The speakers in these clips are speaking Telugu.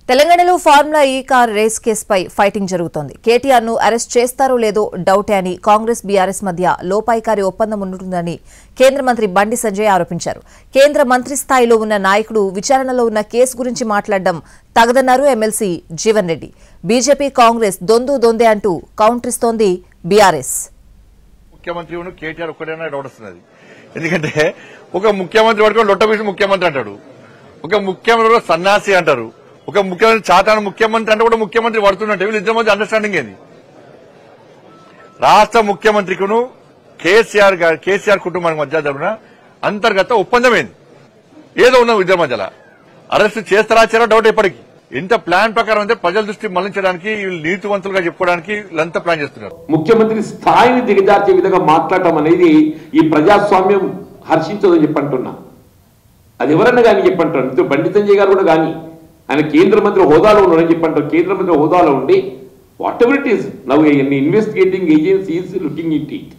తెలంగాణలో ఫార్ములా ఈ కార్ రేస్ కేసుపై ఫైటింగ్ జరుగుతోంది. కేటీఆర్ ను అరెస్ట్ చేస్తారో లేదో డౌటే అని కాంగ్రెస్ బీఆర్ఎస్ మధ్య లోపాయికారి ఒప్పందం ఉంటుందని కేంద్ర మంత్రి బండి సంజయ్ ఆరోపించారు. కేంద్ర మంత్రి స్థాయిలో ఉన్న నాయకుడు విచారణలో ఉన్న కేసు గురించి మాట్లాడడం తగదన్నారు ఎమ్మెల్సీ జీవన్ రెడ్డి. బీజేపీ కాంగ్రెస్ దొందే అంటూ కౌంటరిస్తోంది బీఆర్ఎస్. ముఖ్యమంత్రి కేటీఆర్ ఒక్కడైనా డౌట్ వస్తున్నది. ఎందుకంటే ఒక ముఖ్యమంత్రి పడుకొని లొట్టబీసి ముఖ్యమంత్రి అంటాడు, ఒక ముఖ్యమంత్రి సన్యాసి అంటారు, ఒక ముఖ్యమంత్రి చాతాను ముఖ్యమంత్రి అంటే కూడా ముఖ్యమంత్రి పడుతున్నట్టు వీళ్ళిద్దరి మధ్య అండర్స్టాండింగ్ ఏంది? రాష్ట్ర ముఖ్యమంత్రికును కేసీఆర్ కుటుంబానికి మధ్య జరిగిన అంతర్గత ఒప్పందం ఏంది? ఏదో ఉన్న ఇద్దరి మధ్యలో అరెస్ట్ చేస్తారా చేరా డౌట్. ఇప్పటికీ ఇంత ప్లాన్ ప్రకారం అయితే ప్రజల దృష్టి మళ్లించడానికి వీళ్ళు నీతివంతులుగా చెప్పుకోవడానికి వీళ్ళంతా ప్లాన్ చేస్తున్నారు. ముఖ్యమంత్రి స్థాయిని దిగజార్చే విధంగా మాట్లాడటం అనేది ఈ ప్రజాస్వామ్యం హర్షించదని చెప్పంటున్నా. అది ఎవరన్నా కానీ చెప్పంటారు. బండి సంజయ్ గారు కూడా కానీ ఆయన కేంద్ర మంత్రి హోదాలో ఉన్నారని చెప్పంటారు. కేంద్ర మంత్రి హోదాలో ఉండి what ever it is now investigating agency is looking in it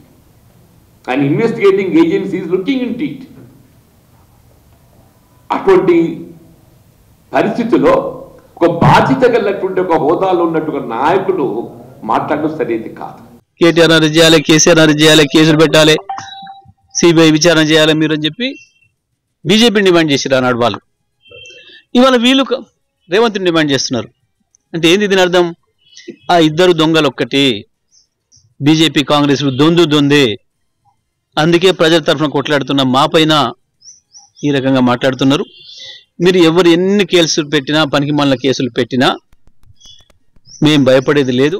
and investigating agency is looking in it. అటువంటి పరిస్థితుల్లో ఒక బాధ్యత కలిగినటువంటి ఒక హోదాలో ఉన్నట్టుగా నాయకులు మాట్లాడడం సరైనది కాదు. కేటీఆర్ అరెస్ట్ చేయాలి, కేసీఆర్ అరెస్ట్ చేయాలి, కేసులు పెట్టాలి, సిబిఐ విచారణ చేయాలి మీరు అని చెప్పి బీజేపీని డిమాండ్ చేశారు అన్నాడు వాళ్ళు. ఇవాళ వీళ్ళు రేవంత్ని డిమాండ్ చేస్తున్నారు. అంటే ఏంది దీని అర్థం? ఆ ఇద్దరు దొంగలు ఒక్కటి, బీజేపీ కాంగ్రెస్ దొందే. అందుకే ప్రజల తరఫున కొట్లాడుతున్న మా పైన ఈ రకంగా మాట్లాడుతున్నారు. మీరు ఎవరు ఎన్ని కేసులు పెట్టినా, పనికి మాలిన కేసులు పెట్టినా మేము భయపడేది లేదు.